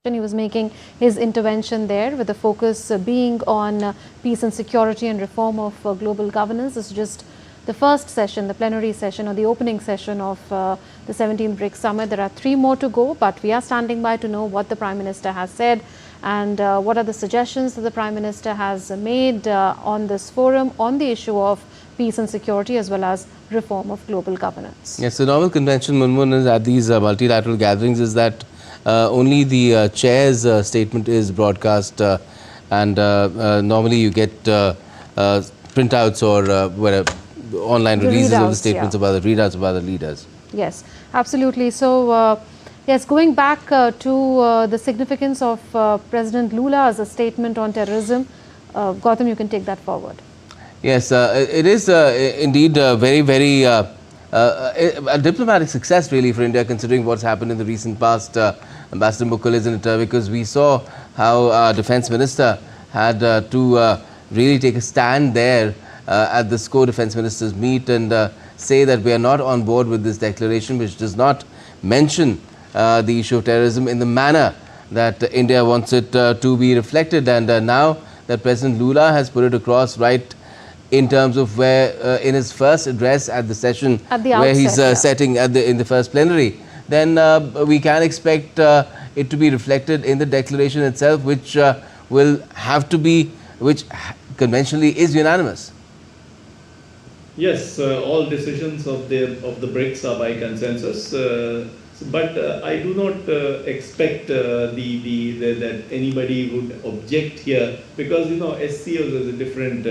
He was making his intervention there with the focus being on peace and security and reform of global governance. This is just the first session, the plenary session or the opening session of the 17th BRICS Summit. There are 3 more to go, but we are standing by to know what the Prime Minister has said and what are the suggestions that the Prime Minister has made on this forum on the issue of peace and security as well as reform of global governance. Yes, the normal convention, Munmun, is at these multilateral gatherings is that only the chair's statement is broadcast and normally you get printouts or online releases of the statements about the readouts about the leaders. Yes, absolutely. So, yes, going back to the significance of President Lula's statement on terrorism, Gautam, you can take that forward. Yes, it is indeed very, very a diplomatic success really for India, considering what's happened in the recent past, Ambassador Mukul, isn't it? Because we saw how our Defence Minister had to really take a stand there at the SCO Defence Ministers meet and say that we are not on board with this declaration, which does not mention the issue of terrorism in the manner that India wants it to be reflected. And now that President Lula has put it across right in terms of where in his first address at the session where he's setting at in the first plenary, then we can expect it to be reflected in the declaration itself, which will have to be, which conventionally is unanimous. Yes, all decisions of the BRICS are by consensus, but I do not expect that anybody would object here, because SCOs is a different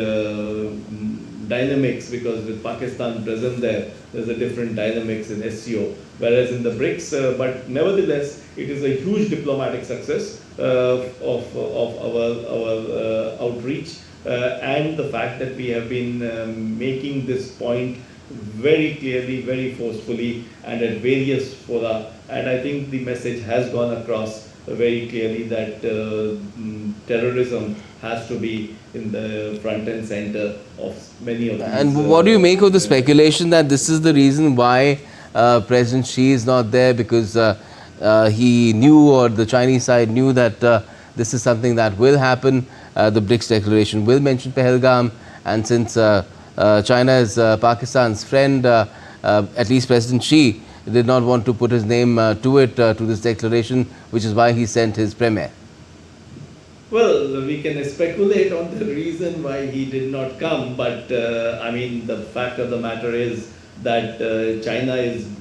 dynamics, because with Pakistan present there's a different dynamics in SCO, whereas in the BRICS, but nevertheless it is a huge diplomatic success of our outreach. And the fact that we have been making this point very clearly, very forcefully and at various fora, and I think the message has gone across very clearly that terrorism has to be in the front and center of many of these. And what do you make of the speculation that this is the reason why President Xi is not there, because he knew, or the Chinese side knew, that this is something that will happen? The BRICS declaration will mention Pahalgam, and since China is Pakistan's friend, at least President Xi did not want to put his name to it, to this declaration, which is why he sent his premier. Well, we can speculate on the reason why he did not come, but I mean, the fact of the matter is that China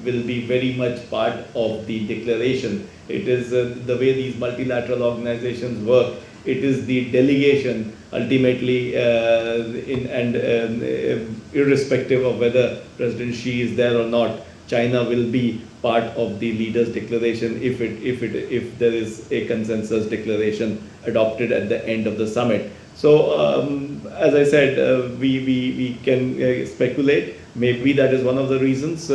will be very much part of the declaration. It is the way these multilateral organizations work. It is the delegation ultimately, irrespective of whether President Xi is there or not, China will be part of the leaders' declaration if there is a consensus declaration adopted at the end of the summit. So, as I said, we can speculate. Maybe that is one of the reasons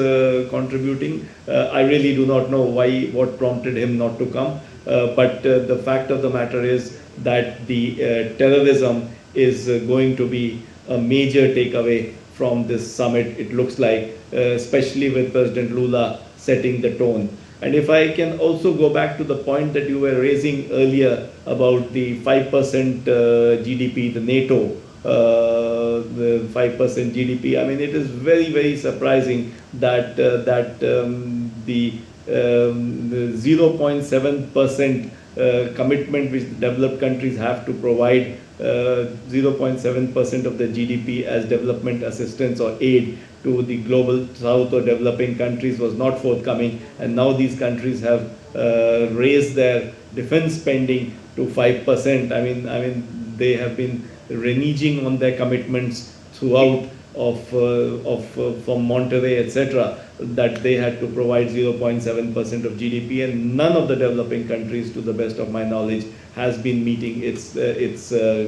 contributing. I really do not know what prompted him not to come. But the fact of the matter is that the terrorism is going to be a major takeaway from this summit, it looks like, especially with President Lula setting the tone. And if I can also go back to the point that you were raising earlier about the 5% GDP, the NATO, the 5% GDP, I mean, it is very, very surprising that the 0.7% commitment which the developed countries have to provide 0.7% of the GDP as development assistance or aid to the global south or developing countries was not forthcoming, and now these countries have raised their defense spending to 5%. I mean they have been reneging on their commitments throughout from Monterey, etc., that they had to provide 0.7% of GDP, and none of the developing countries, to the best of my knowledge, has been meeting its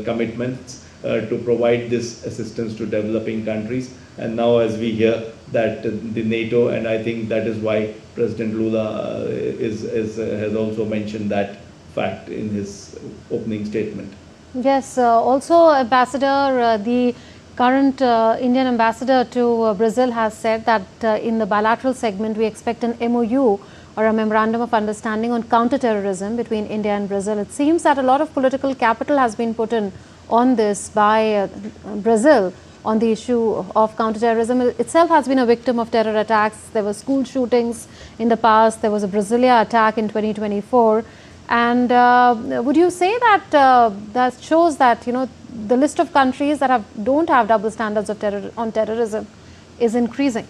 commitments to provide this assistance to developing countries. And now, as we hear that the NATO, and I think that is why President Lula has also mentioned that fact in his opening statement. Yes, also Ambassador, the current Indian ambassador to Brazil has said that in the bilateral segment we expect an MOU or a memorandum of understanding on counterterrorism between India and Brazil. It seems that a lot of political capital has been put in on this by Brazil on the issue of counterterrorism. Itself has been a victim of terror attacks. There were school shootings in the past. There was a Brasilia attack in 2024. And would you say that that shows that, you know, the list of countries that don't have double standards of on terrorism is increasing?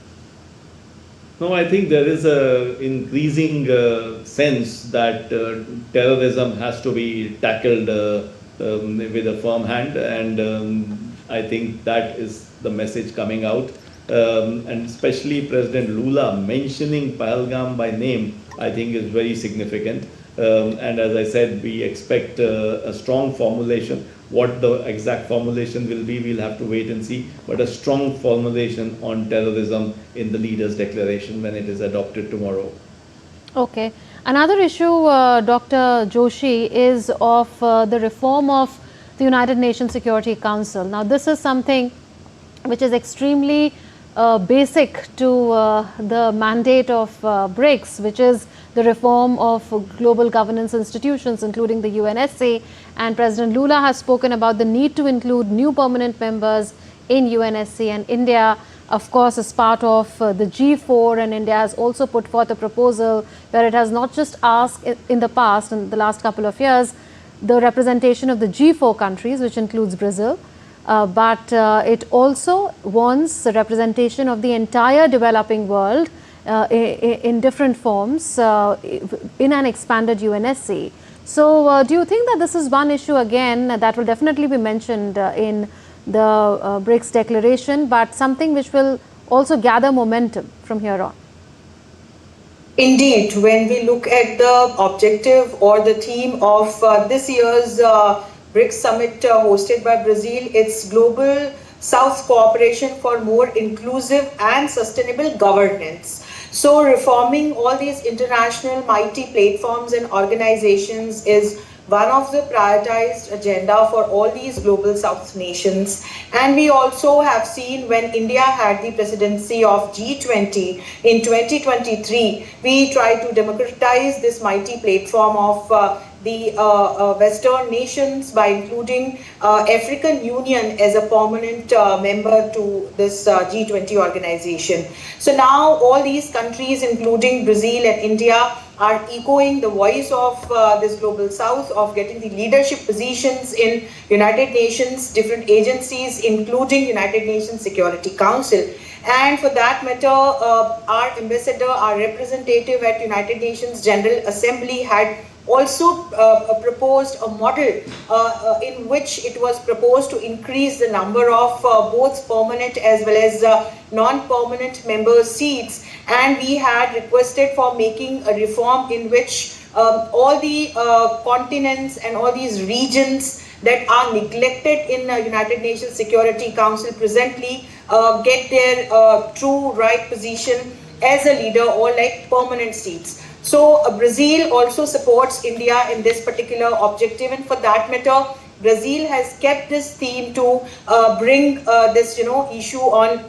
No, I think there is a increasing sense that terrorism has to be tackled with a firm hand, and I think that is the message coming out. And especially President Lula mentioning Pahalgam by name, I think is very significant. And as I said, we expect a strong formulation. What the exact formulation will be, we'll have to wait and see, but a strong formulation on terrorism in the leaders' declaration when it is adopted tomorrow. Okay. Another issue, Dr. Joshi, is of the reform of the United Nations Security Council. Now, this is something which is extremely basic to the mandate of BRICS, which is the reform of global governance institutions, including the UNSC. And President Lula has spoken about the need to include new permanent members in UNSC, and India, of course, is part of the G4, and India has also put forth a proposal where it has not just asked in the past, in the last couple of years, the representation of the G4 countries, which includes Brazil, but it also wants the representation of the entire developing world in different forms in an expanded UNSC. So do you think that this is one issue again that will definitely be mentioned in the BRICS declaration, but something which will also gather momentum from here on? Indeed, when we look at the objective or the theme of this year's BRICS summit hosted by Brazil, it's Global South Cooperation for More Inclusive and Sustainable Governance. So reforming all these international mighty platforms and organizations is one of the prioritized agenda for all these global South nations. And we also have seen when India had the presidency of G20 in 2023, we tried to democratize this mighty platform of the Western nations by including African Union as a permanent member to this G20 organization. So now all these countries, including Brazil and India, are echoing the voice of this global South of getting the leadership positions in United Nations, different agencies, including United Nations Security Council. And for that matter, our ambassador, our representative at United Nations General Assembly had also proposed a model in which it was proposed to increase the number of both permanent as well as non-permanent member seats, and we had requested for making a reform in which all the continents and all these regions that are neglected in the United Nations Security Council presently get their true right position as a leader or like permanent seats. So Brazil also supports India in this particular objective, and for that matter, Brazil has kept this theme to bring this issue on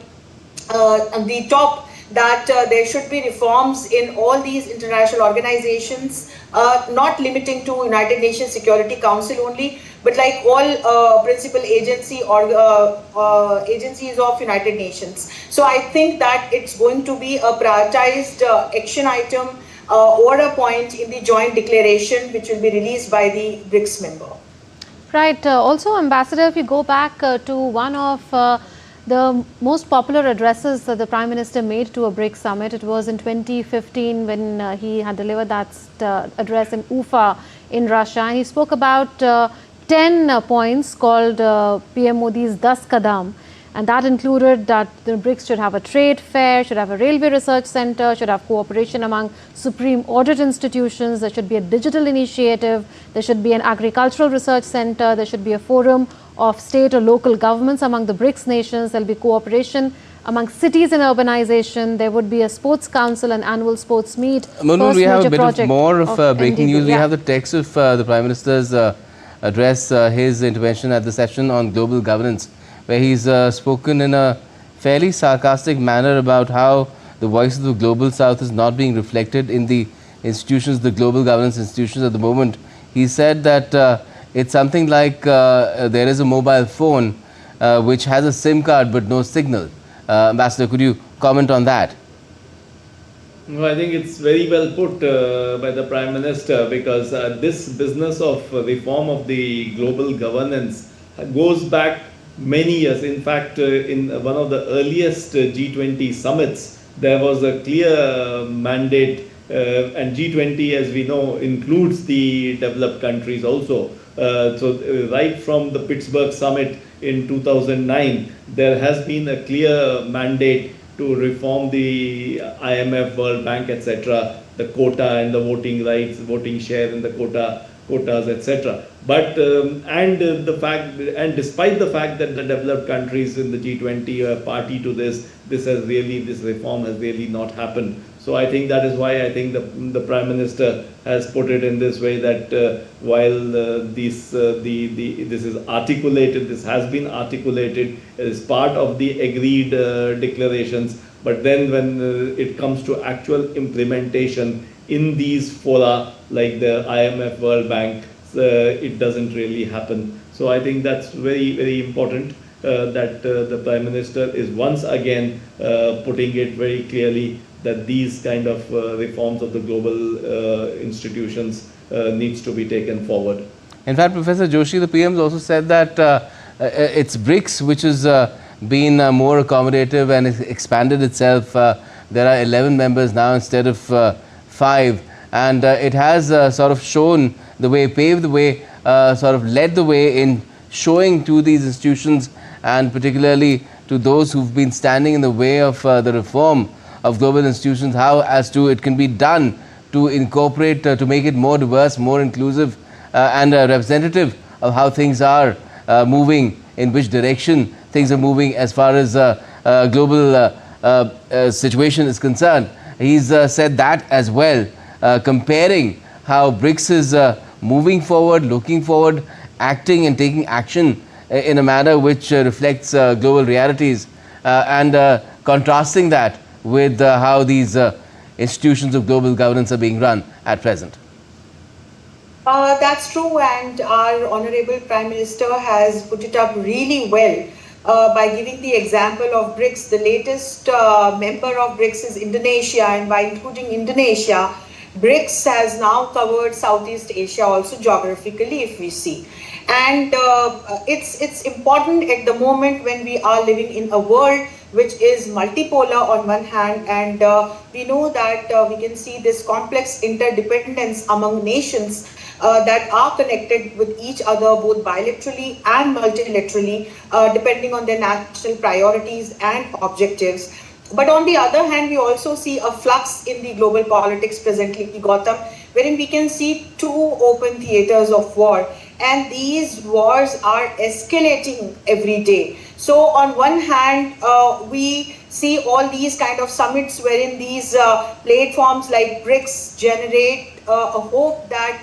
the top, that there should be reforms in all these international organizations, not limiting to United Nations Security Council only, but like all principal agency or agencies of United Nations. So I think that it's going to be a prioritized action item or a point in the joint declaration which will be released by the BRICS member. Right. Also, Ambassador, if you go back to one of the most popular addresses that the Prime Minister made to a BRICS summit, it was in 2015 when he had delivered that address in Ufa in Russia. He spoke about 10 points called PM Modi's 10 Kadam. And that included that the BRICS should have a trade fair, should have a railway research center, should have cooperation among supreme audit institutions, there should be a digital initiative, there should be an agricultural research center, there should be a forum of state or local governments among the BRICS nations, there will be cooperation among cities in urbanization, there would be a sports council and annual sports meet. Monu, we have a bit of more of breaking NDB. news. We have the text of the Prime Minister's address, his intervention at the session on global governance, where he's spoken in a fairly sarcastic manner about how the voice of the global South is not being reflected in the institutions, the global governance institutions at the moment. He said that it's something like there is a mobile phone which has a SIM card but no signal. Ambassador, could you comment on that? No, I think it's very well put by the Prime Minister, because this business of reform of the global governance goes back many years. In fact, in one of the earliest G20 summits, there was a clear mandate, and G20, as we know, includes the developed countries also. Right from the Pittsburgh summit in 2009, there has been a clear mandate to reform the IMF, World Bank, etc., the quota and the voting rights, voting share in the quotas, etc. But and despite the fact that the developed countries in the G20 are party to this reform has really not happened. So I think that is why I think the Prime Minister has put it in this way, that while this is articulated, this has been articulated as part of the agreed declarations, but then when it comes to actual implementation in these fora like the IMF, World Bank, it doesn't really happen. So I think that's very, very important that the Prime Minister is once again putting it very clearly that these kind of reforms of the global institutions needs to be taken forward. In fact, Professor Joshi, the PM has also said that it's BRICS which has been more accommodative and expanded itself. There are 11 members now instead of 5, and it has sort of shown the way, paved the way, sort of led the way in showing to these institutions, and particularly to those who've been standing in the way of the reform of global institutions, how as to it can be done to incorporate, to make it more diverse, more inclusive, and representative of how things are moving, in which direction things are moving as far as global situation is concerned. He's said that as well, comparing how BRICS is moving forward, looking forward, acting and taking action in a manner which reflects global realities, and contrasting that with how these institutions of global governance are being run at present. That's true, and our Honorable Prime Minister has put it up really well by giving the example of BRICS. The latest member of BRICS is Indonesia, and by including Indonesia, BRICS has now covered Southeast Asia also geographically, if we see. And it's important at the moment when we are living in a world which is multipolar on one hand, and we know that we can see this complex interdependence among nations that are connected with each other both bilaterally and multilaterally, depending on their national priorities and objectives. But on the other hand, we also see a flux in the global politics presently, Gautam, wherein we can see two open theaters of war, and these wars are escalating every day. So on one hand, we see all these kind of summits wherein these platforms like BRICS generate a hope that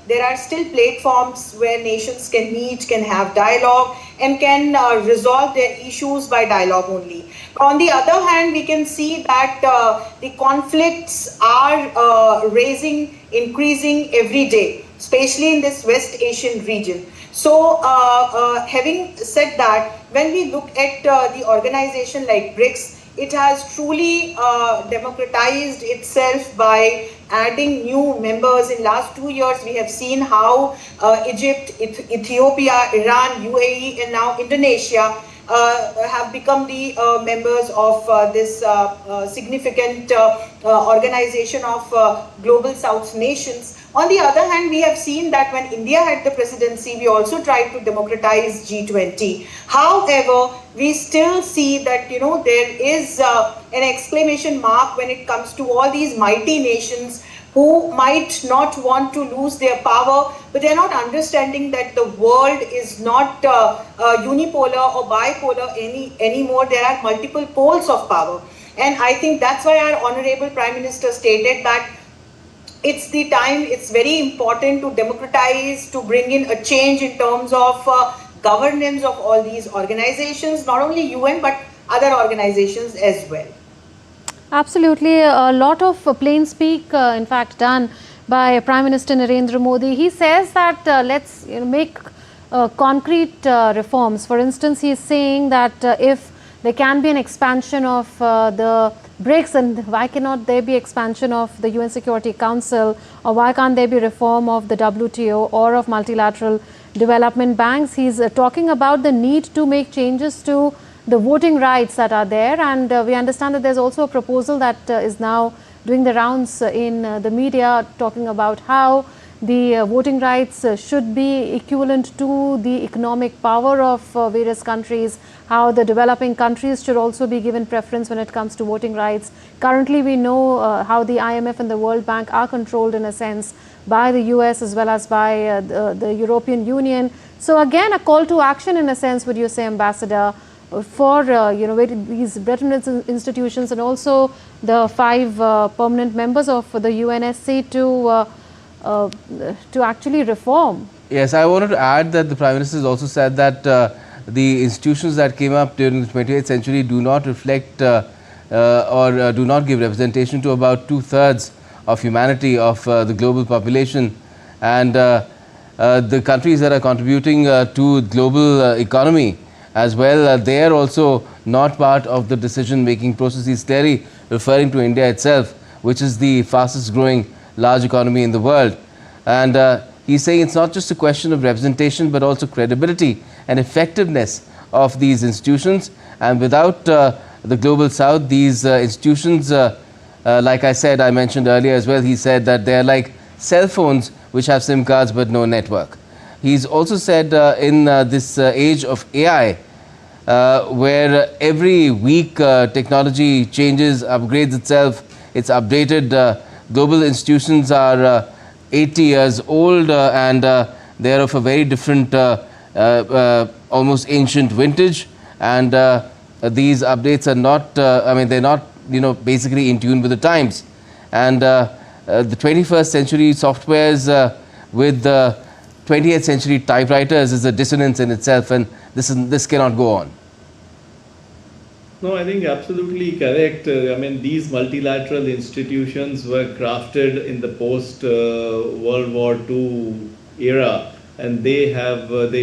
there are still platforms where nations can meet, can have dialogue, and can resolve their issues by dialogue only. On the other hand, we can see that the conflicts are increasing every day, especially in this West Asian region. So having said that, when we look at the organization like BRICS, it has truly democratized itself by adding new members. In last 2 years, we have seen how Egypt, Ethiopia, Iran, UAE, and now Indonesia have become the members of this significant organization of global South nations. On the other hand, we have seen that when India had the presidency, we also tried to democratize G20. However, we still see that, there is an exclamation mark when it comes to all these mighty nations who might not want to lose their power, but they're not understanding that the world is not unipolar or bipolar anymore. There are multiple poles of power. And I think that's why our Honorable Prime Minister stated that it's the time, it's very important to democratize, to bring in a change in terms of governance of all these organizations, not only UN, but other organizations as well. Absolutely. A lot of plain speak, in fact, done by Prime Minister Narendra Modi. He says that let's make concrete reforms. For instance, he is saying that if there can be an expansion of the BRICS, and why cannot there be expansion of the UN Security Council, or why can't there be reform of the WTO or of multilateral development banks? He's talking about the need to make changes to the voting rights that are there, and we understand that there's also a proposal that is now doing the rounds in the media, talking about how the voting rights should be equivalent to the economic power of various countries, how the developing countries should also be given preference when it comes to voting rights. Currently, we know how the IMF and the World Bank are controlled in a sense by the US as well as by the European Union. So again, a call to action in a sense, would you say, Ambassador, for these Bretton Woods institutions and also the 5 permanent members of the UNSC to actually reform. Yes, I wanted to add that the Prime Minister has also said that the institutions that came up during the 28th century do not reflect or do not give representation to about 2/3 of humanity, of the global population, and the countries that are contributing to global economy as well, they are also not part of the decision making process. He's clearly referring to India itself, which is the fastest growing large economy in the world. And he's saying it's not just a question of representation but also credibility and effectiveness of these institutions. And without the global south, these institutions, like I said, I mentioned earlier as well, he said that they are like cell phones which have SIM cards but no network. He's also said in this age of AI, where every week technology changes, upgrades itself, it's updated. Global institutions are 80 years old and they are of a very different, almost ancient vintage. And these updates are not, they're not, basically in tune with the times. And the 21st century softwares with the 20th century typewriters is a dissonance in itself, and this cannot go on. No, I think absolutely correct. These multilateral institutions were crafted in the post-World War II era, and they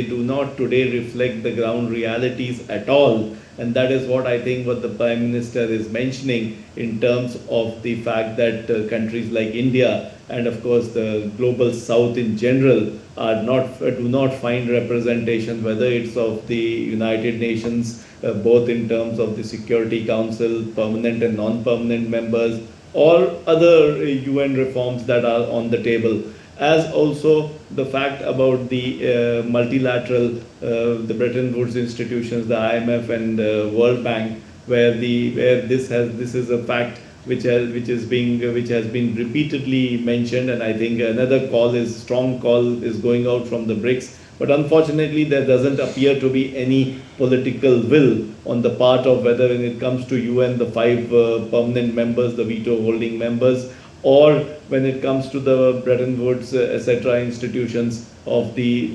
do not today reflect the ground realities at all. And that is what I think what the Prime Minister is mentioning in terms of the fact that countries like India and of course the global south in general do not find representation, whether it's of the United Nations, both in terms of the Security Council, permanent and non-permanent members, or other UN reforms that are on the table, as also the fact about the multilateral, the Bretton Woods institutions, the IMF and World Bank, where this is a fact which has been repeatedly mentioned, and I think another strong call is going out from the BRICS. But unfortunately, there doesn't appear to be any political will on the part of whether when it comes to UN, the 5 permanent members, the veto holding members, or when it comes to the Bretton Woods, etc. institutions of the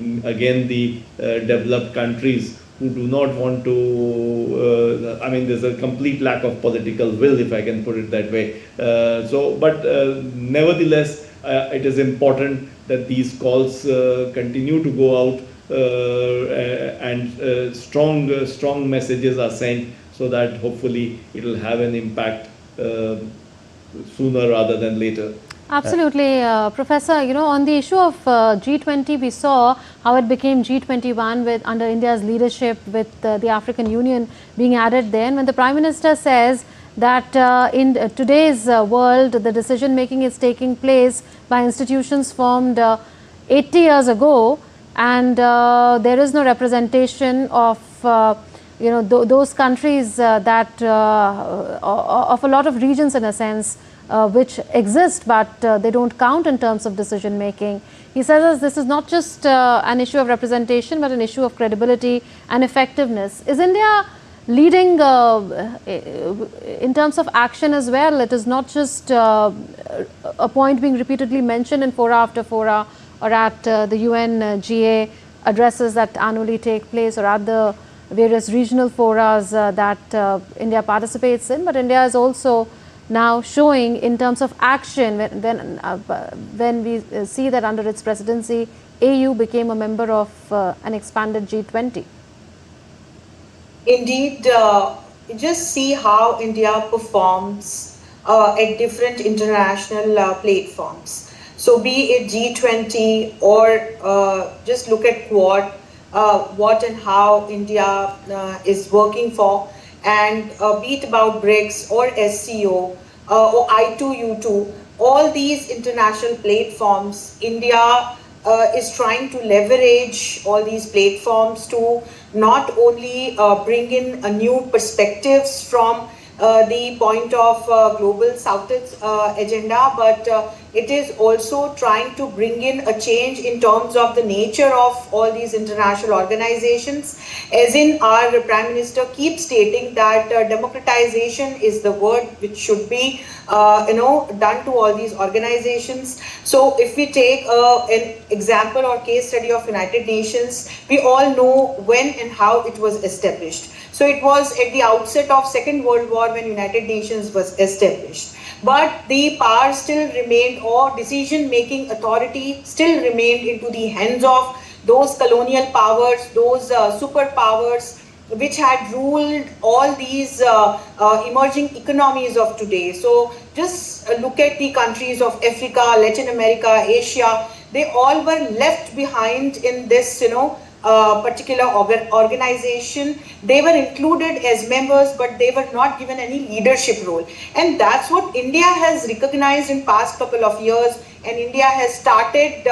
developed countries who do not want to, there's a complete lack of political will, if I can put it that way. Nevertheless, it is important that these calls continue to go out and strong messages are sent, so that hopefully it will have an impact sooner rather than later. Absolutely, Professor. On the issue of G20, we saw how it became G21 under India's leadership, with the African Union being added there. And when the Prime Minister says that in today's world, the decision making is taking place by institutions formed 80 years ago, and there is no representation of those countries that of a lot of regions in a sense which exist, but they don't count in terms of decision making. He says this is not just an issue of representation but an issue of credibility and effectiveness. Is India leading in terms of action as well? It is not just a point being repeatedly mentioned in fora after fora, or at the UN-GA addresses that annually take place, or at the various regional forums that India participates in, but India is also now showing in terms of action when we see that under its presidency, AU became a member of an expanded G20? Indeed, just see how India performs at different international platforms. So be it G20 or just look at Quad, what and how India is working for, and be it about BRICS or SCO or I2U2, all these international platforms, India is trying to leverage all these platforms to not only bring in a new perspectives from the point of global South's agenda, but it is also trying to bring in a change in terms of the nature of all these international organizations. As in, our Prime Minister keeps stating that democratization is the word which should be done to all these organizations. So if we take an example or case study of United Nations, we all know when and how it was established. So it was at the outset of Second World War when United Nations was established. But the power still remained, or decision-making authority still remained into the hands of those colonial powers, those superpowers, which had ruled all these emerging economies of today. So just look at the countries of Africa, Latin America, Asia. They all were left behind in this, particular organization. They were included as members, but they were not given any leadership role. And that's what India has recognized in past couple of years. And India has started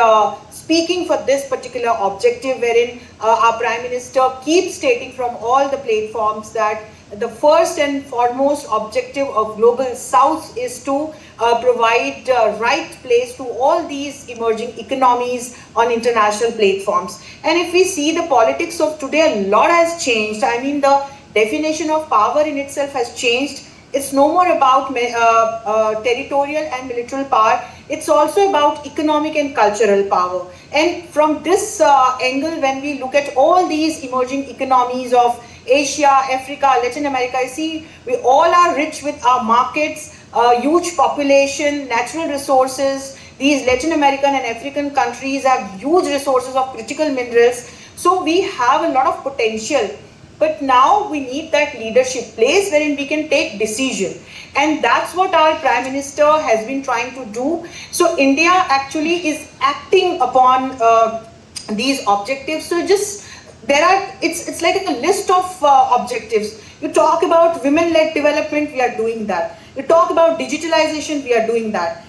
speaking for this particular objective, wherein our Prime Minister keeps stating from all the platforms that the first and foremost objective of Global South is to provide right place to all these emerging economies on international platforms. And if we see the politics of today, a lot has changed. I mean, the definition of power in itself has changed. It's no more about territorial and military power. It's also about economic and cultural power. And from this angle, when we look at all these emerging economies of Asia, Africa, Latin America, I see we all are rich with our markets, huge population, natural resources. These Latin American and African countries have huge resources of critical minerals. So we have a lot of potential. But now we need that leadership place wherein we can take decision. And that's what our Prime Minister has been trying to do. So India actually is acting upon these objectives. So just it's like a list of objectives. You talk about women-led development, we are doing that. You talk about digitalization, we are doing that.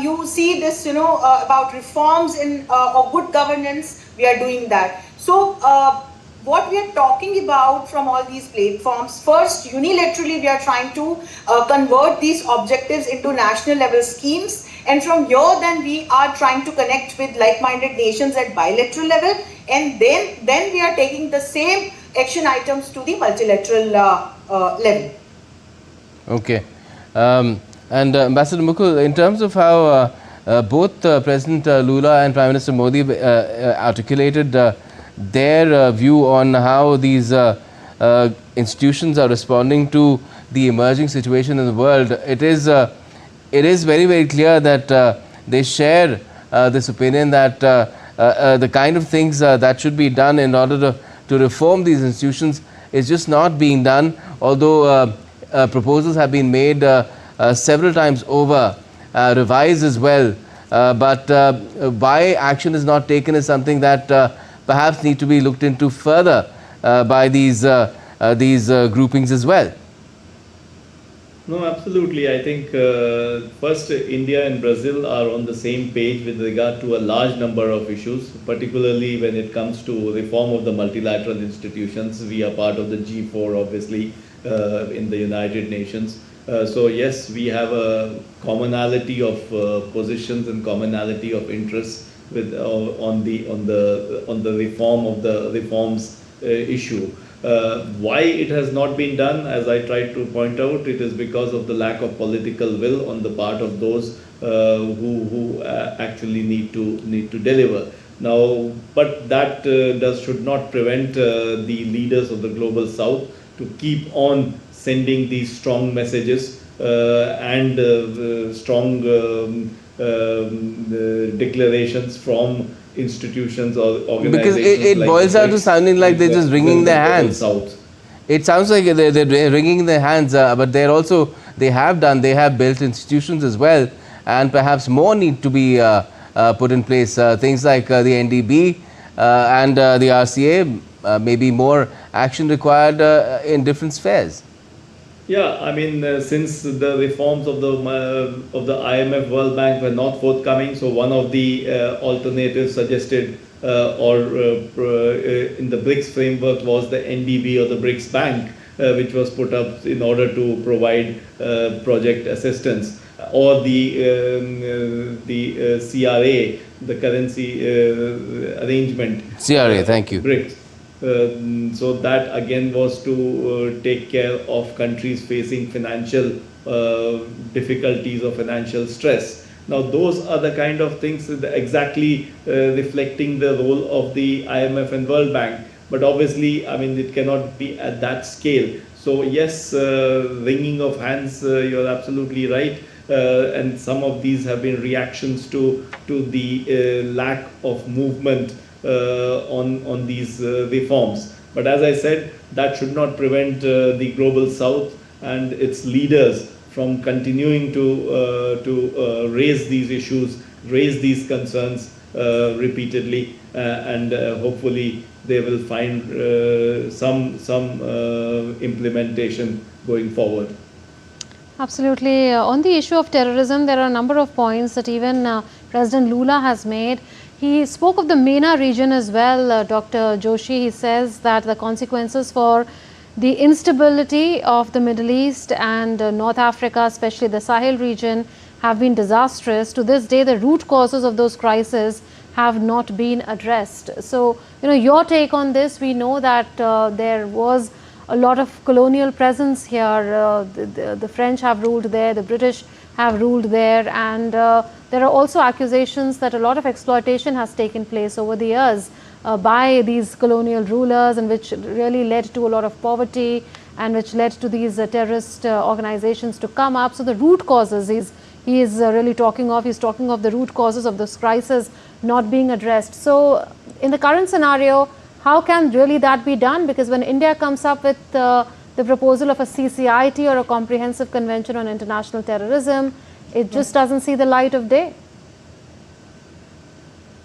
You see this, about reforms in or good governance, we are doing that. So what we are talking about from all these platforms, first unilaterally we are trying to convert these objectives into national level schemes, and from here then we are trying to connect with like-minded nations at bilateral level, and then we are taking the same action items to the multilateral level. Okay. And Ambassador Mukul, in terms of how both President Lula and Prime Minister Modi articulated their view on how these institutions are responding to the emerging situation in the world, it is very, very clear that they share this opinion that the kind of things that should be done in order to reform these institutions is just not being done, although proposals have been made several times over, revised as well, but why action is not taken is something that perhaps need to be looked into further by these groupings as well. No, absolutely. I think first India and Brazil are on the same page with regard to a large number of issues, particularly when it comes to reform of the multilateral institutions. We are part of the G4, obviously, in the United Nations. So yes, we have a commonality of positions and commonality of interests with on the reform of the reforms issue. Why it has not been done, as I tried to point out, it is because of the lack of political will on the part of those who actually need to deliver. Now, but that should not prevent the leaders of the global South to keep on sending these strong messages and strong declarations from institutions or organizations. Because it like boils down to BRICS, sounding like they're just wringing their hands. South. It sounds like they're wringing their hands, but they have built institutions as well, and perhaps more need to be put in place. Things like the NDB and the RCA, maybe more action required in different spheres. Yeah, I mean, since the reforms of the IMF, World Bank were not forthcoming, so one of the alternatives suggested in the BRICS framework was the NDB, or the BRICS Bank, which was put up in order to provide project assistance, or the CRA, the currency arrangement. CRA, thank you. BRICS. So that again was to take care of countries facing financial difficulties or financial stress. Now those are the kind of things exactly reflecting the role of the IMF and World Bank. But obviously, I mean, it cannot be at that scale. So yes, wringing of hands, you're absolutely right. And some of these have been reactions to the lack of movement on these reforms. But as I said, that should not prevent the global South and its leaders from continuing to raise these issues, raise these concerns repeatedly, and hopefully they will find some implementation going forward. Absolutely. On the issue of terrorism, there are a number of points that even President Lula has made. He spoke of the MENA region as well, Dr. Joshi. He says that the consequences for the instability of the Middle East and North Africa, especially the Sahel region, have been disastrous. To this day, the root causes of those crises have not been addressed. So, your take on this. We know that there was a lot of colonial presence here. The French have ruled there, the British have ruled there, and there are also accusations that a lot of exploitation has taken place over the years by these colonial rulers, and which really led to a lot of poverty and which led to these terrorist organizations to come up. So the root causes he is really talking of. He's talking of the root causes of this crisis not being addressed. So in the current scenario, how can really that be done? Because when India comes up with the proposal of a CCIT, or a Comprehensive Convention on International Terrorism, it just doesn't see the light of day.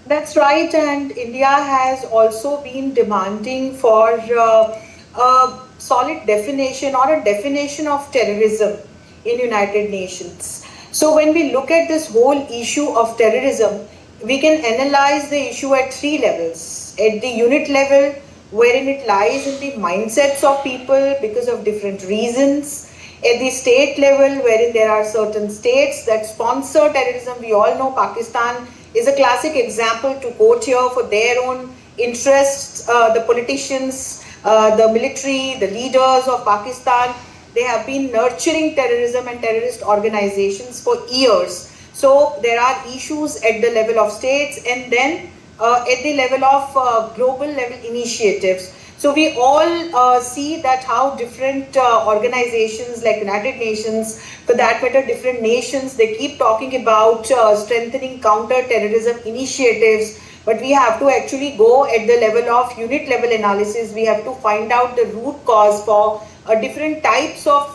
That's right, and India has also been demanding for a solid definition, or a definition of terrorism in United Nations. So when we look at this whole issue of terrorism, we can analyze the issue at three levels. At the unit level, wherein it lies in the mindsets of people because of different reasons. At the state level, wherein there are certain states that sponsor terrorism. We all know Pakistan is a classic example to quote here for their own interests. The politicians, the military, the leaders of Pakistan, they have been nurturing terrorism and terrorist organizations for years. So there are issues at the level of states, and then at the level of global level initiatives. So we all see that how different organizations like United Nations, for that matter different nations, they keep talking about strengthening counter-terrorism initiatives, but we have to actually go at the level of unit level analysis. We have to find out the root cause for different types of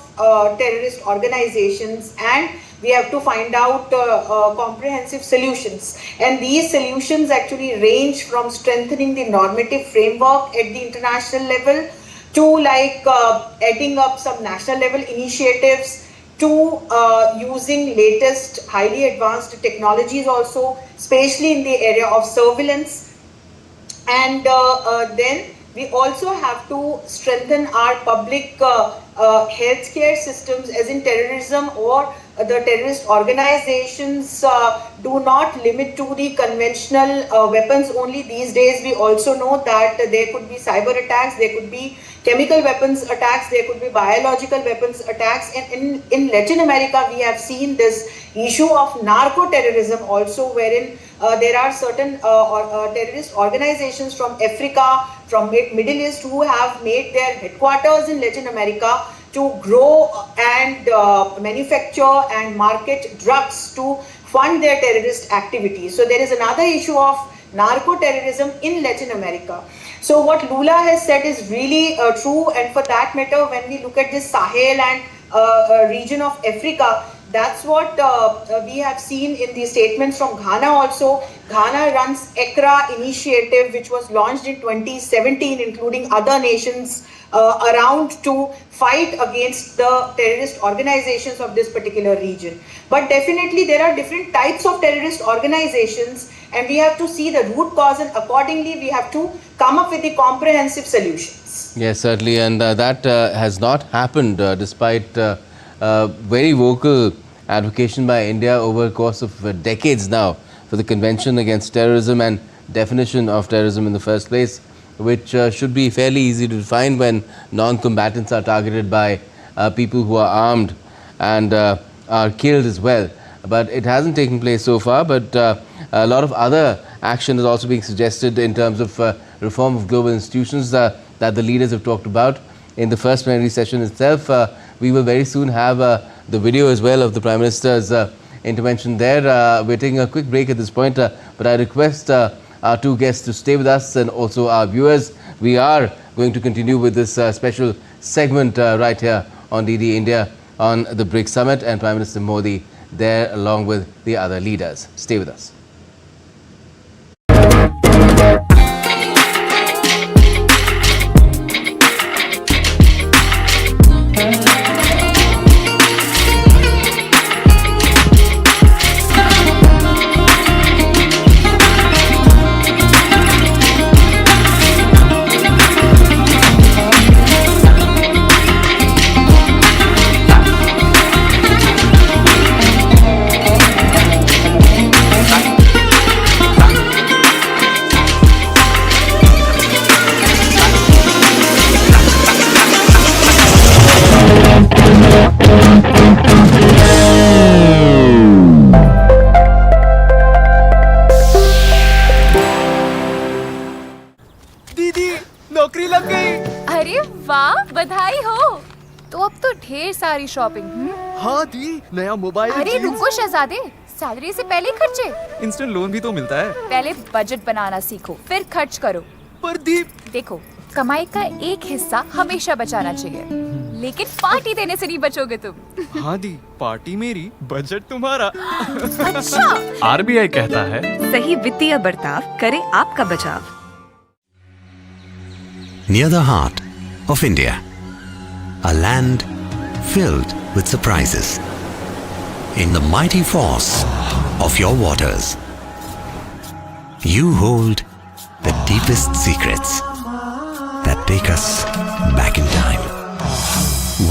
terrorist organizations, and we have to find out comprehensive solutions. And these solutions actually range from strengthening the normative framework at the international level to adding up some national level initiatives, to using latest highly advanced technologies also, especially in the area of surveillance. And then we also have to strengthen our public healthcare systems, as in terrorism or the terrorist organizations do not limit to the conventional weapons only. These days we also know that there could be cyber attacks, there could be chemical weapons attacks, there could be biological weapons attacks, and in Latin America we have seen this issue of narco-terrorism also, wherein there are certain terrorist organizations from Africa, from Middle East, who have made their headquarters in Latin America, to grow and manufacture and market drugs to fund their terrorist activities. So there is another issue of narco-terrorism in Latin America. So what Lula has said is really true, and for that matter, when we look at this Sahel and region of Africa, that's what we have seen in the statements from Ghana also. Ghana runs ECRA initiative, which was launched in 2017, including other nations around to fight against the terrorist organizations of this particular region. But definitely there are different types of terrorist organizations, and we have to see the root cause, and accordingly we have to come up with the comprehensive solutions. Yes, certainly, and that has not happened despite very vocal advocation by India over the course of decades now for the Convention Against Terrorism and definition of terrorism in the first place, which should be fairly easy to define when non-combatants are targeted by people who are armed and are killed as well. But it hasn't taken place so far, but a lot of other action is also being suggested in terms of reform of global institutions that the leaders have talked about in the first plenary session itself. We will very soon have the video as well of the Prime Minister's intervention there. We're taking a quick break at this point, but I request our two guests to stay with us and also our viewers. We are going to continue with this special segment right here on DD India on the BRICS Summit, and Prime Minister Modi there along with the other leaders. Stay with us. नौकरी लग गई। अरे वाह, बधाई हो। तो अब तो ढेर सारी शॉपिंग। हाँ दी, नया मोबाइल। अरे रुको शहजादे, सैलरी से पहले खर्चे। इंस्टेंट लोन भी तो मिलता है। पहले बजट बनाना सीखो, फिर खर्च करो। पर दी, देखो, कमाई का एक हिस्सा हमेशा बचाना चाहिए, लेकिन पार्टी देने से नहीं बचोगे तुम। हाँ दी, पार्टी मेरी, बजट तुम्हारा। अच्छा। आरबीआई कहता है, सही वित्तीय बर्ताव करे आपका बचाव। Near the heart of India, a land filled with surprises. In the mighty force of your waters, you hold the deepest secrets that take us back in time.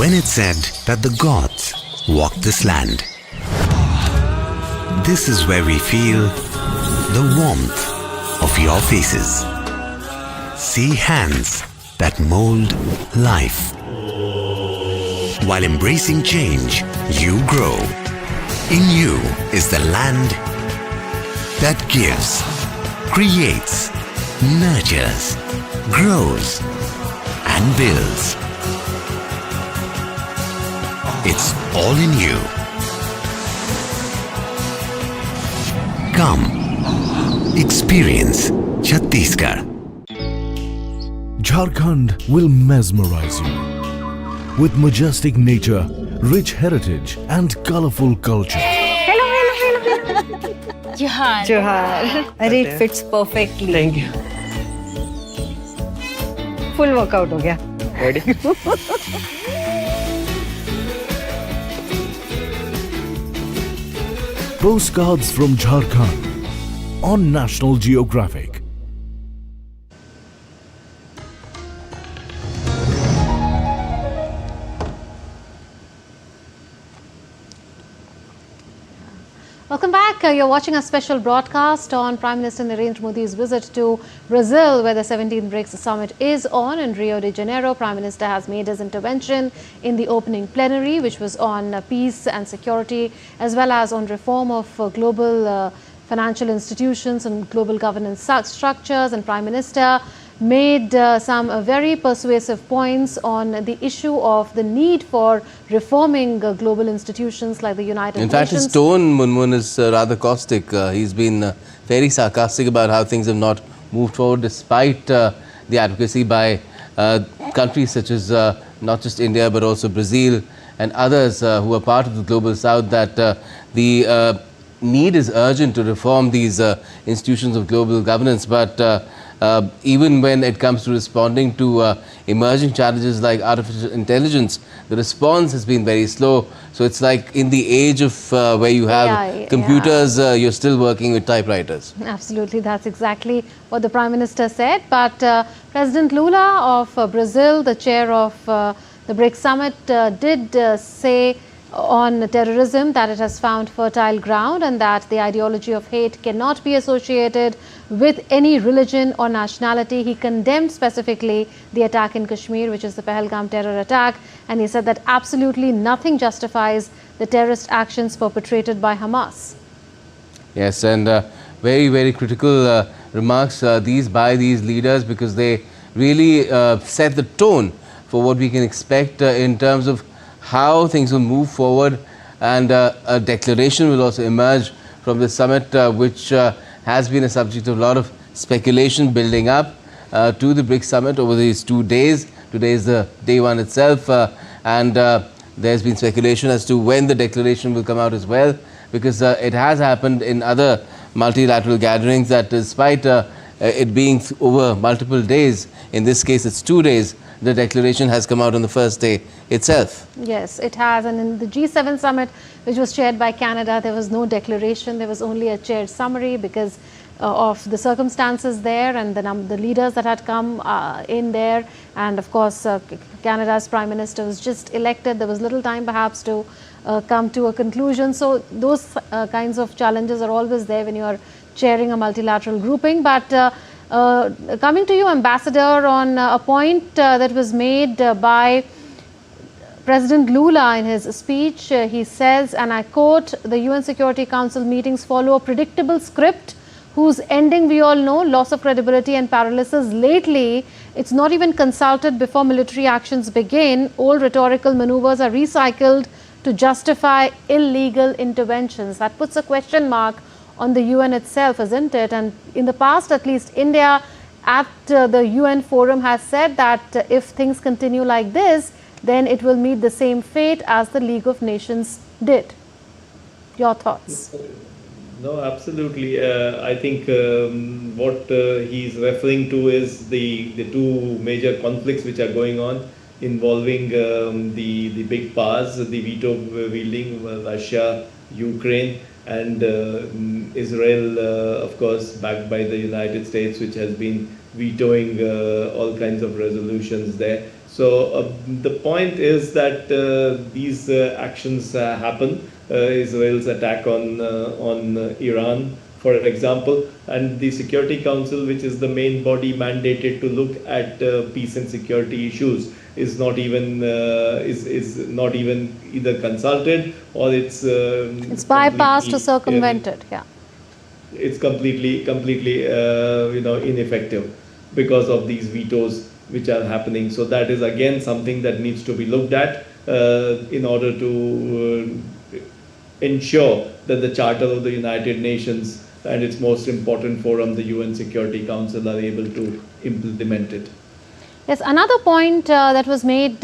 When it's said that the gods walk this land, this is where we feel the warmth of your faces. See hands that mold life. While embracing change, you grow. In you is the land that gives, creates, nurtures, grows, and builds. It's all in you. Come, experience Chhattisgarh. Jharkhand will mesmerize you with majestic nature, rich heritage and colorful culture. Johar. अरे it fits perfectly. Thank you. Full workout हो गया. Ready? Postcards from Jharkhand on National Geographic. Welcome back. You're watching a special broadcast on Prime Minister Narendra Modi's visit to Brazil, where the 17th BRICS summit is on. In Rio de Janeiro, Prime Minister has made his intervention in the opening plenary, which was on peace and security, as well as on reform of global financial institutions and global governance structures. And Prime Minister made some very persuasive points on the issue of the need for reforming global institutions like the United Nations. In fact, his tone, Munmun, is rather caustic. He's been very sarcastic about how things have not moved forward despite the advocacy by countries such as not just India but also Brazil and others who are part of the global south, that the need is urgent to reform these institutions of global governance. But even when it comes to responding to emerging challenges like artificial intelligence, the response has been very slow. So it's like in the age of where you have AI, computers, you're still working with typewriters. Absolutely, that's exactly what the Prime Minister said. But President Lula of Brazil, the chair of the BRICS summit, did say on terrorism that it has found fertile ground and that the ideology of hate cannot be associated with any religion or nationality. He condemned specifically the attack in Kashmir, which is the Pahalgam terror attack, and he said that absolutely nothing justifies the terrorist actions perpetrated by Hamas. Yes, and very, very critical remarks by these leaders, because they really set the tone for what we can expect in terms of how things will move forward, and a declaration will also emerge from the summit, which has been a subject of a lot of speculation building up to the BRICS summit over these 2 days. Today is the day one itself, and there's been speculation as to when the declaration will come out as well, because it has happened in other multilateral gatherings that despite it being over multiple days, in this case it's 2 days, the declaration has come out on the first day itself. Yes, it has. And in the G7 summit, which was chaired by Canada, there was no declaration. There was only a chaired summary because of the circumstances there and the leaders that had come in there. And of course, Canada's Prime Minister was just elected. There was little time perhaps to come to a conclusion. So those kinds of challenges are always there when you are chairing a multilateral grouping. But coming to you, Ambassador, on a point that was made by President Lula in his speech, he says, and I quote, "The UN Security Council meetings follow a predictable script whose ending we all know, loss of credibility and paralysis. Lately, it's not even consulted before military actions begin. Old rhetorical maneuvers are recycled to justify illegal interventions." That puts a question mark on the UN itself, isn't it? And in the past, at least, India at the UN forum has said that if things continue like this, then it will meet the same fate as the League of Nations did. Your thoughts? No, absolutely. I think what he's referring to is the two major conflicts which are going on involving the big powers, the veto wielding Russia, Ukraine, and Israel, of course, backed by the United States, which has been vetoing all kinds of resolutions there. So the point is that these actions happen. Israel's attack on Iran, for example, and the Security Council, which is the main body mandated to look at peace and security issues, is not even either consulted or it's bypassed or circumvented. Yeah, it's completely ineffective because of these vetoes which are happening. So that is again something that needs to be looked at in order to ensure that the Charter of the United Nations and its most important forum, the UN Security Council, are able to implement it. Yes, another point that was made,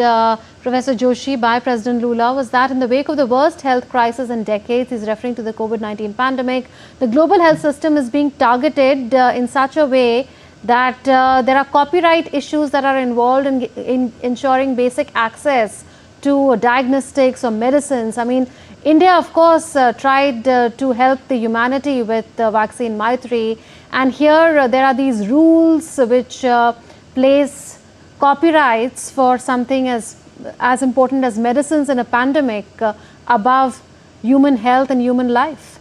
Professor Joshi, by President Lula was that in the wake of the worst health crisis in decades, he's referring to the COVID-19 pandemic, the global health system is being targeted in such a way that there are copyright issues that are involved in ensuring basic access to diagnostics or medicines. I mean, India, of course, tried to help the humanity with vaccine Maitri, and here there are these rules which place copyrights for something as important as medicines in a pandemic above human health and human life.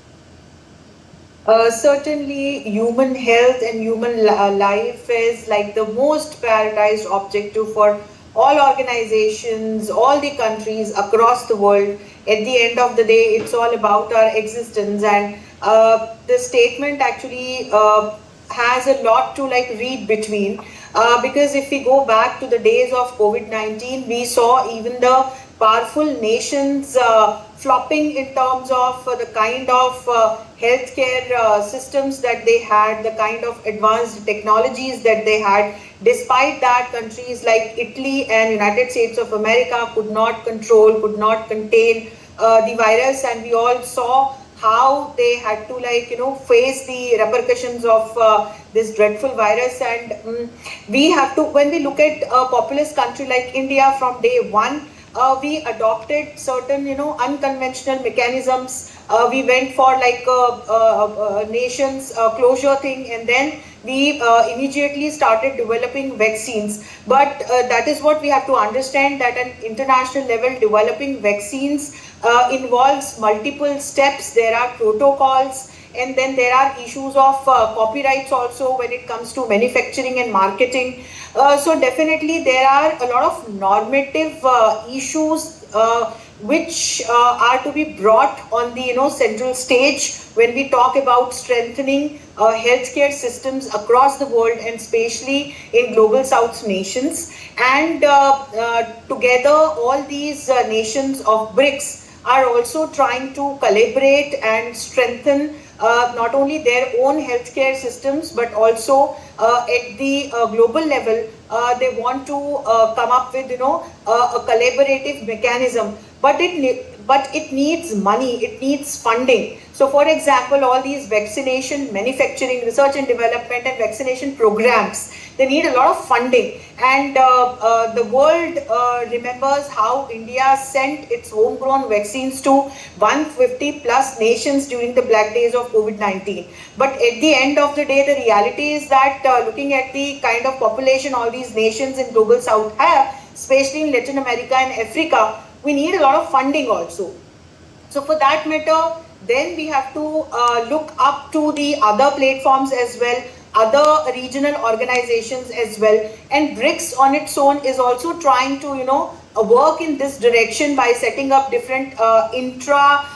Certainly, human health and human life is like the most prioritized objective for all organizations, all the countries across the world. At the end of the day, it's all about our existence, and the statement actually has a lot to like read between, because if we go back to the days of COVID-19, we saw even the powerful nations flopping in terms of the kind of healthcare systems that they had, the kind of advanced technologies that they had. Despite that, countries like Italy and United States of America could not control, could not contain the virus, and we all saw how they had to face the repercussions of this dreadful virus. And we have to, when we look at a populous country like India, from day one we adopted certain unconventional mechanisms. We went for like a nation's closure thing, and then we immediately started developing vaccines. But that is what we have to understand, that at international level developing vaccines involves multiple steps. There are protocols, and then there are issues of copyrights also when it comes to manufacturing and marketing. So definitely there are a lot of normative issues which are to be brought on the central stage when we talk about strengthening healthcare systems across the world, and especially in global south nations. And together all these nations of BRICS are also trying to collaborate and strengthen not only their own healthcare systems, but also at the global level they want to come up with a collaborative mechanism. But it needs money, it needs funding. So for example, all these vaccination, manufacturing, research and development and vaccination programs, they need a lot of funding. And the world remembers how India sent its homegrown vaccines to 150 plus nations during the black days of COVID-19. But at the end of the day, the reality is that looking at the kind of population all these nations in global south have, especially in Latin America and Africa, we need a lot of funding also. So for that matter, then we have to look up to the other platforms as well, other regional organizations as well. And BRICS on its own is also trying to work in this direction by setting up different intra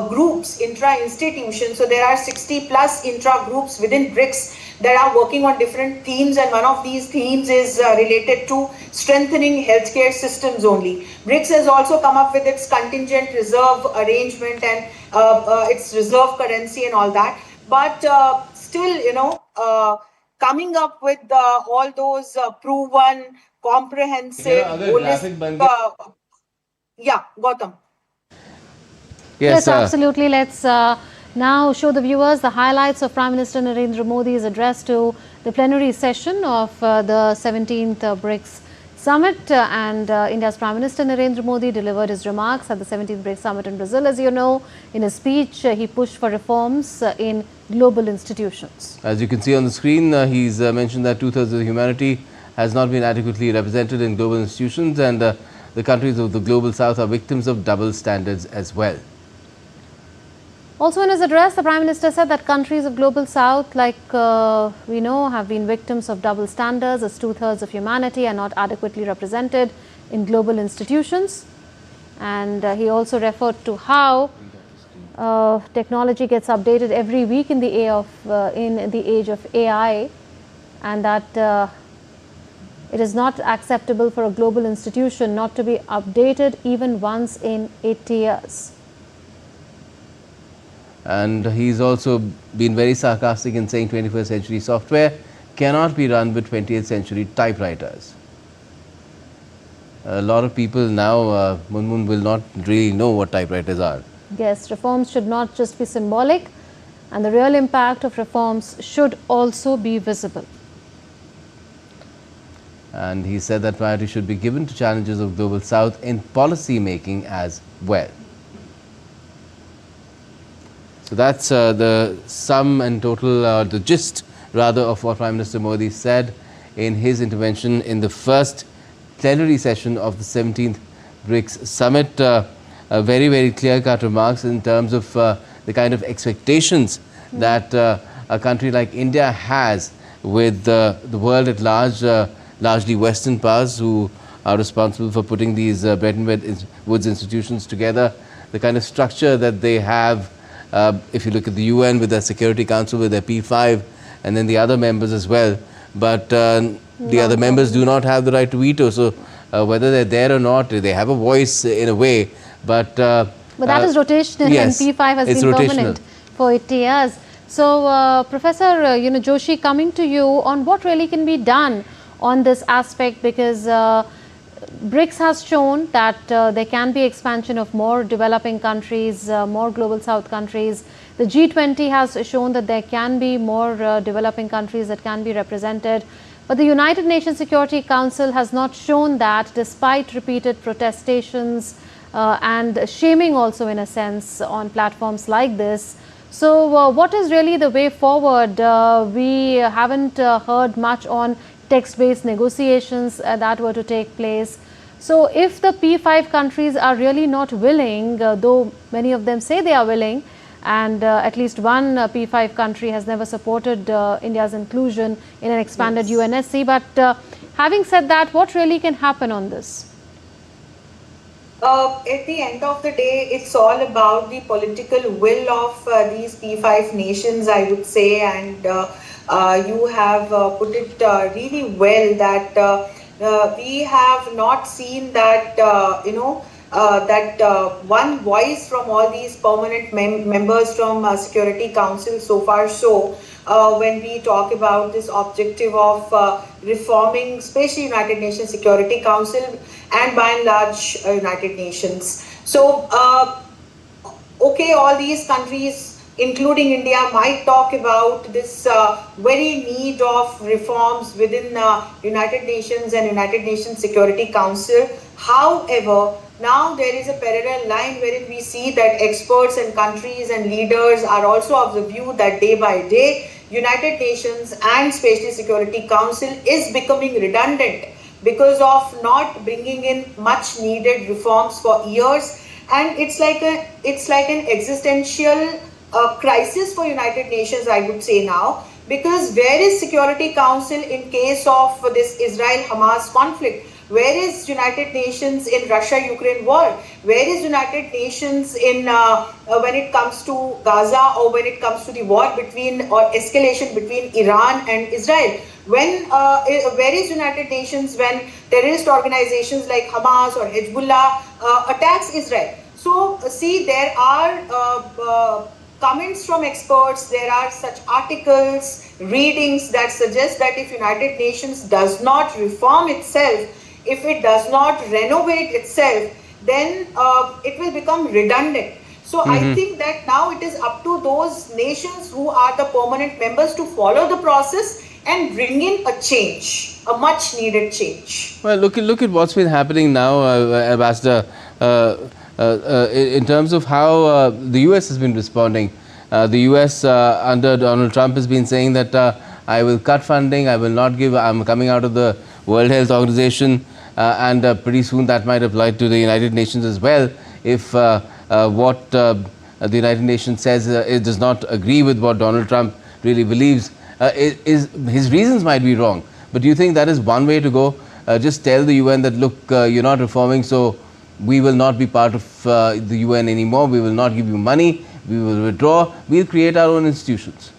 groups, intra institutions. So there are 60 plus intra groups within BRICS that are working on different themes, and one of these themes is related to strengthening healthcare systems only. BRICS has also come up with its contingent reserve arrangement and its reserve currency and all that. But still, coming up with all those proven, comprehensive, holistic, yeah, Gautam. Yes, absolutely. Let's now show the viewers the highlights of Prime Minister Narendra Modi's address to the plenary session of the 17th BRICS Summit. And India's Prime Minister Narendra Modi delivered his remarks at the 17th BRICS Summit in Brazil. As you know, in his speech, he pushed for reforms in global institutions. As you can see on the screen, he's mentioned that two-thirds of humanity has not been adequately represented in global institutions, and the countries of the global south are victims of double standards as well. Also in his address, the Prime Minister said that countries of global south, like we know, have been victims of double standards, as two-thirds of humanity are not adequately represented in global institutions. And he also referred to how technology gets updated every week in the age of AI, and that it is not acceptable for a global institution not to be updated even once in 80 years. And he's also been very sarcastic in saying 21st century software cannot be run with 20th century typewriters. A lot of people now, Munmun, will not really know what typewriters are. Yes, reforms should not just be symbolic, and the real impact of reforms should also be visible. And he said that priority should be given to challenges of global south in policy making as well. So that's the sum and total, the gist rather, of what Prime Minister Modi said in his intervention in the first plenary session of the 17th BRICS Summit. Very, very clear-cut remarks in terms of the kind of expectations that a country like India has with the world at large, largely Western powers who are responsible for putting these Bretton Woods institutions together, the kind of structure that they have. If you look at the UN with their Security Council, with their P5 and then the other members as well. But the other members do not have the right to veto. So whether they're there or not, they have a voice in a way. But that is rotational, yes, and P5 has been permanent for 80 years. So, Professor, Joshi, coming to you on what really can be done on this aspect, because BRICS has shown that there can be expansion of more developing countries, more global south countries. The G20 has shown that there can be more developing countries that can be represented. But the United Nations Security Council has not shown that, despite repeated protestations and shaming also in a sense on platforms like this. So what is really the way forward? We haven't heard much on text-based negotiations that were to take place. So if the P5 countries are really not willing, though many of them say they are willing, and at least one P5 country has never supported India's inclusion in an expanded UNSC. But having said that, what really can happen on this? At the end of the day, it's all about the political will of these P5 nations, I would say, and you have put it really well that we have not seen that, one voice from all these permanent members from Security Council so far. So when we talk about this objective of reforming, especially United Nations Security Council and by and large United Nations. So, okay, all these countries, including India, might talk about this very need of reforms within United Nations and United Nations Security Council. However, now there is a parallel line wherein we see that experts and countries and leaders are also of the view that day by day, United Nations and especially Security Council is becoming redundant because of not bringing in much needed reforms for years, and it's like an existential crisis for United Nations, I would say now, because where is Security Council in case of this Israel-Hamas conflict? Where is United Nations in Russia-Ukraine war? Where is United Nations in when it comes to Gaza, or when it comes to the war between or escalation between Iran and Israel? Where is United Nations when terrorist organizations like Hamas or Hezbollah attacks Israel? So see, there are comments from experts, there are such articles, readings that suggest that if United Nations does not reform itself, if it does not renovate itself, then it will become redundant. So I think that now it is up to those nations who are the permanent members to follow the process and bring in a change, a much needed change. Well, look at what's been happening now, Ambassador, in terms of how the US has been responding. The US under Donald Trump has been saying that I will cut funding, I will not give, I'm coming out of the World Health Organization, and pretty soon that might apply to the United Nations as well. If what the United Nations says it does not agree with what Donald Trump really believes, his reasons might be wrong. But do you think that is one way to go? Just tell the UN that, look, you're not reforming, so we will not be part of the UN anymore, we will not give you money, we will withdraw, we'll create our own institutions.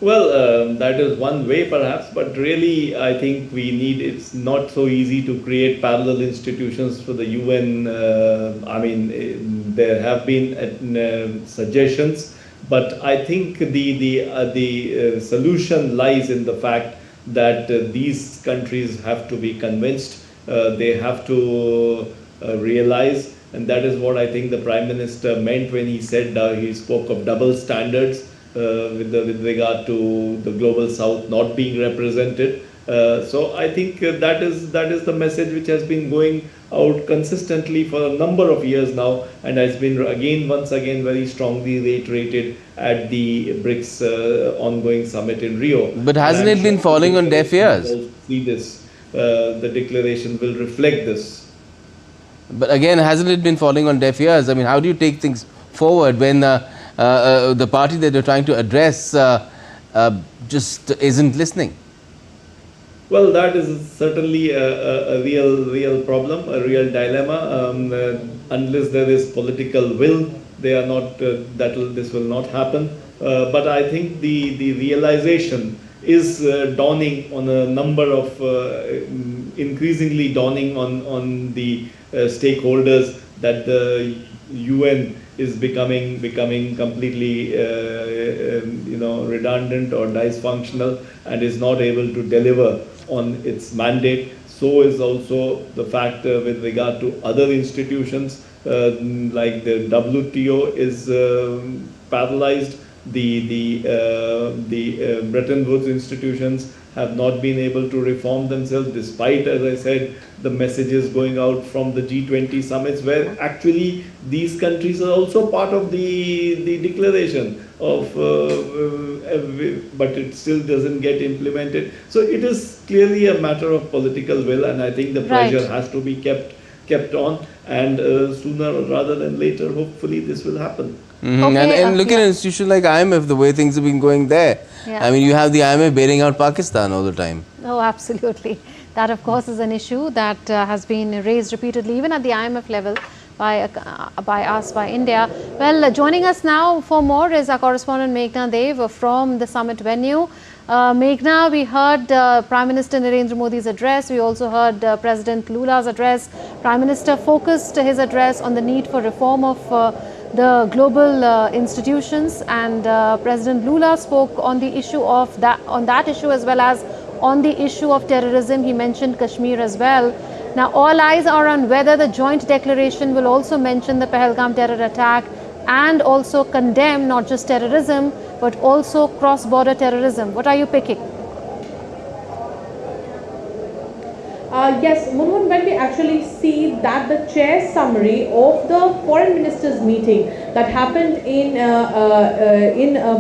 Well, that is one way perhaps, but really I think it's not so easy to create parallel institutions for the UN. I mean, there have been suggestions, but I think the solution lies in the fact that these countries have to be convinced, they have to realize, and that is what I think the Prime Minister meant when he said he spoke of double standards. With regard to the global south not being represented. So I think that is the message which has been going out consistently for a number of years now, and has been once again very strongly reiterated at the BRICS ongoing summit in Rio. But hasn't it been falling on deaf ears? See this, the declaration will reflect this. But again, hasn't it been falling on deaf ears? I mean, how do you take things forward when the party that you're trying to address just isn't listening? Well, that is certainly a real problem, a real dilemma. Unless there is political will, they are not. This will not happen. but I think the realization is dawning on a number of, increasingly dawning on the stakeholders, that the UN is becoming completely redundant or dysfunctional and is not able to deliver on its mandate. So is also the fact with regard to other institutions, like the WTO is paralyzed. The Bretton Woods institutions have not been able to reform themselves, despite, as I said, the messages going out from the G20 summits, where actually these countries are also part of the declaration of, but it still doesn't get implemented. So it is clearly a matter of political will, and I think the pressure has to be kept on, and sooner rather than later, hopefully this will happen. Okay, and look at an institution like IMF, the way things have been going there. Yeah. I mean, you have the IMF bailing out Pakistan all the time. Oh, absolutely. That, of course, is an issue that has been raised repeatedly, even at the IMF level, by India. Well, joining us now for more is our correspondent Meghna Dev from the summit venue. Meghna, we heard Prime Minister Narendra Modi's address. We also heard President Lula's address. Prime Minister focused his address on the need for reform of the global institutions, and President Lula spoke on the issue of that issue, as well as on the issue of terrorism. He mentioned Kashmir as well. Now all eyes are on whether the joint declaration will also mention the Pahalgam terror attack and also condemn not just terrorism but also cross-border terrorism. What are you picking? Yes, Munmun, when we actually see that the chair summary of the foreign ministers meeting that happened in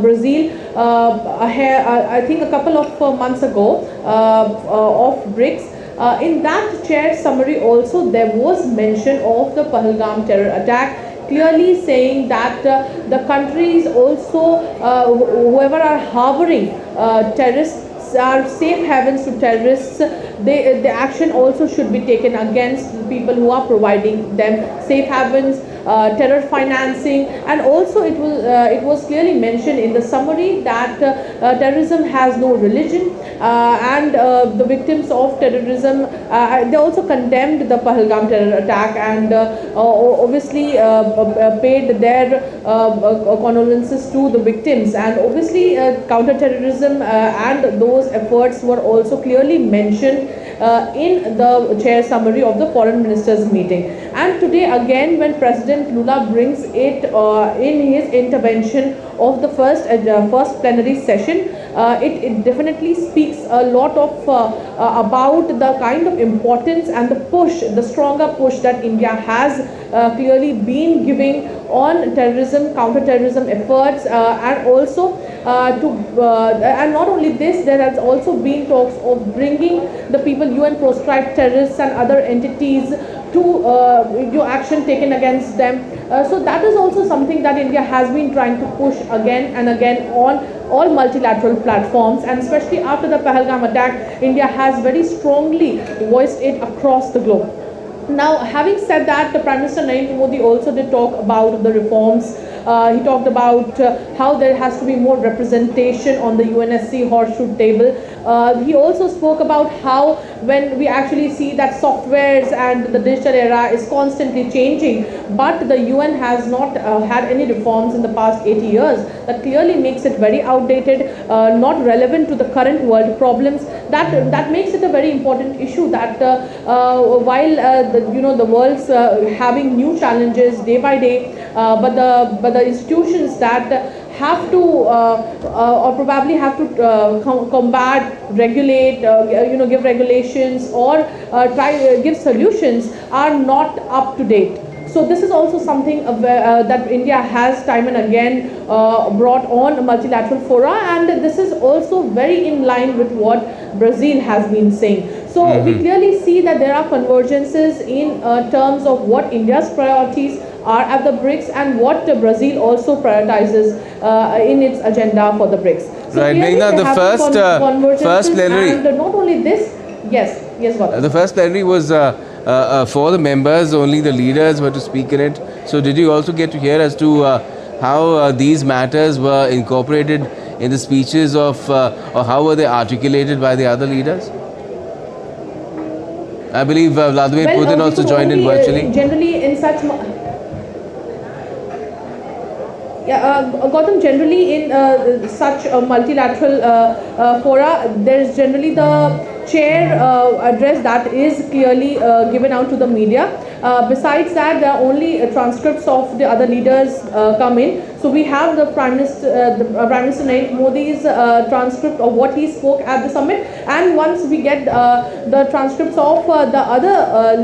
Brazil, I think a couple of months ago, of BRICS, in that chair summary also there was mention of the Pahalgam terror attack, clearly saying that the countries also, whoever are harboring terrorists, are safe havens to terrorists, the action also should be taken against the people who are providing them safe havens, terror financing, and also it was clearly mentioned in the summary that terrorism has no religion, and the victims of terrorism, they also condemned the Pahalgam terror attack, and obviously paid their condolences to the victims, and obviously counterterrorism and those efforts were also clearly mentioned in the chair summary of the foreign ministers meeting. And today again, when President Lula brings it in his intervention of the first plenary session, it definitely speaks a lot of about the kind of importance and the push, the stronger push that India has clearly been giving on terrorism, counter-terrorism efforts, and also and not only this, there has also been talks of bringing the people, UN proscribed terrorists and other entities, to action taken against them. So that is also something that India has been trying to push again and again on all multilateral platforms, and especially after the Pahalgam attack, India has very strongly voiced it across the globe. Now, having said that, the Prime Minister Narendra Modi also did talk about the reforms. He talked about how there has to be more representation on the UNSC horseshoe table. He also spoke about how when we actually see that softwares and the digital era is constantly changing, but the UN has not had any reforms in the past 80 years, that clearly makes it very outdated, not relevant to the current world problems. That makes it a very important issue, that while the world's having new challenges day by day, but the institutions that have to or probably have to combat, regulate, give regulations or give solutions are not up to date. So this is also something that India has time and again brought on multilateral fora, and this is also very in line with what Brazil has been saying. So we clearly see that there are convergences in terms of what India's priorities are at the BRICS and what Brazil also prioritizes in its agenda for the BRICS. So right, Meghna, the first plenary. And not only this, yes, Gautam. The first plenary was for the members, only the leaders were to speak in it. So did you also get to hear as to how these matters were incorporated in the speeches of, or how were they articulated by the other leaders? I believe Vladimir Putin also joined in virtually. Generally in such... Gautam, generally in such multilateral fora, there is generally the chair address that is clearly given out to the media. Besides that, there are only transcripts of the other leaders come in. So we have the Prime Minister Narendra Modi's transcript of what he spoke at the summit, and once we get the transcripts of the other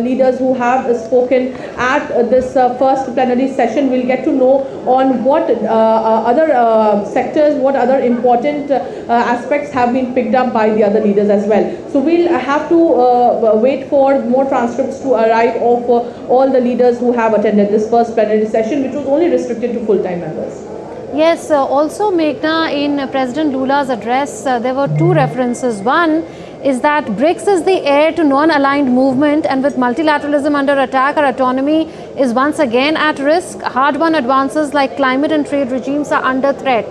leaders who have spoken at this first plenary session, we'll get to know on what other sectors, what other important aspects have been picked up by the other leaders as well. So we'll have to wait for more transcripts to arrive of all the leaders who have attended this first plenary session, which was only restricted to full-time members. Yes, also Meghna, in President Lula's address, there were two references. One is that BRICS is the heir to non-aligned movement, and with multilateralism under attack, our autonomy is once again at risk. Hard-won advances like climate and trade regimes are under threat.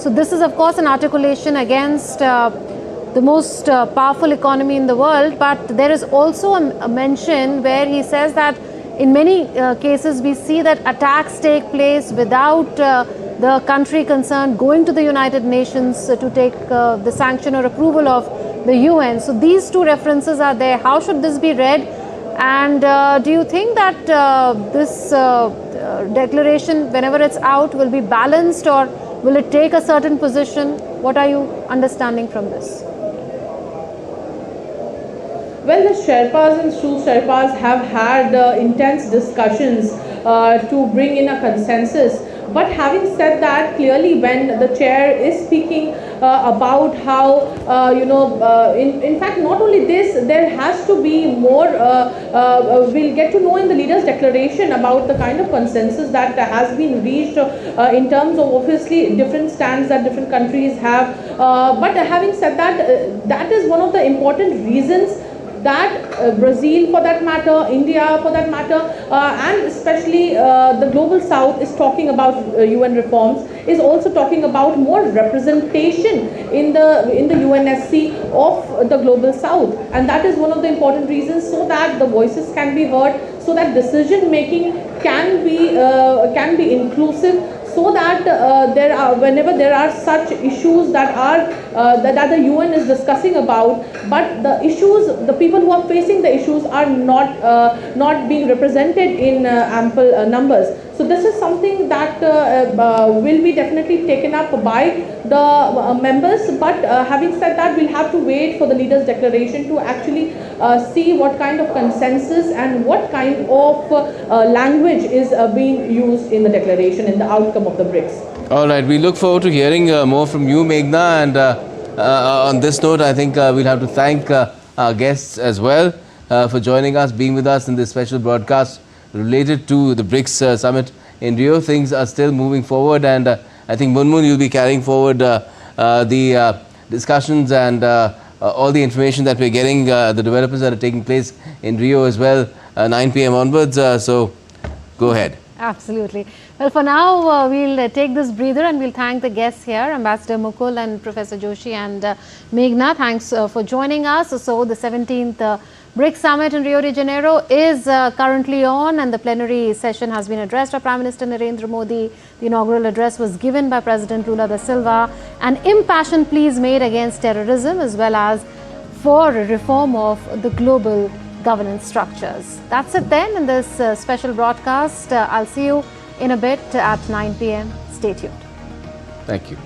So this is of course an articulation against the most powerful economy in the world, but there is also a mention where he says that in many cases we see that attacks take place without the country concerned going to the United Nations to take the sanction or approval of the UN. So these two references are there. How should this be read? And do you think that this declaration, whenever it's out, will be balanced, or will it take a certain position? What are you understanding from this? Well, the Sherpas and Shul Sherpas have had intense discussions to bring in a consensus. But having said that, clearly when the chair is speaking about how, in fact, not only this, there has to be more, we'll get to know in the leaders' declaration about the kind of consensus that has been reached in terms of obviously different stands that different countries have. But having said that, that is one of the important reasons that Brazil for that matter, India for that matter, and especially the global south is talking about UN reforms, is also talking about more representation in the UNSC of the global south, and that is one of the important reasons, so that the voices can be heard, so that decision making can be inclusive, so that whenever there are such issues that that the UN is discussing about, but the issues, the people who are facing the issues are not being represented in ample numbers. So this is something that will be definitely taken up by the members, but having said that, we'll have to wait for the leaders' declaration to actually see what kind of consensus and what kind of language is being used in the declaration, in the outcome of the BRICS. All right, we look forward to hearing more from you, Meghna, and on this note, I think we'll have to thank our guests as well for joining us, being with us in this special broadcast related to the BRICS summit in Rio. Things are still moving forward, and I think Munmun, you'll be carrying forward the discussions and all the information that we're getting, the developments that are taking place in Rio as well, 9 p.m. onwards. So go ahead. Absolutely. Well, for now, we'll take this breather and we'll thank the guests here, Ambassador Mukul and Professor Joshi and Meghna. Thanks for joining us. So the 17th BRICS Summit in Rio de Janeiro is currently on, and the plenary session has been addressed by Prime Minister Narendra Modi. The inaugural address was given by President Lula da Silva, and impassioned pleas made against terrorism as well as for reform of the global governance structures. That's it then in this special broadcast. I'll see you in a bit at 9 p.m. Stay tuned. Thank you.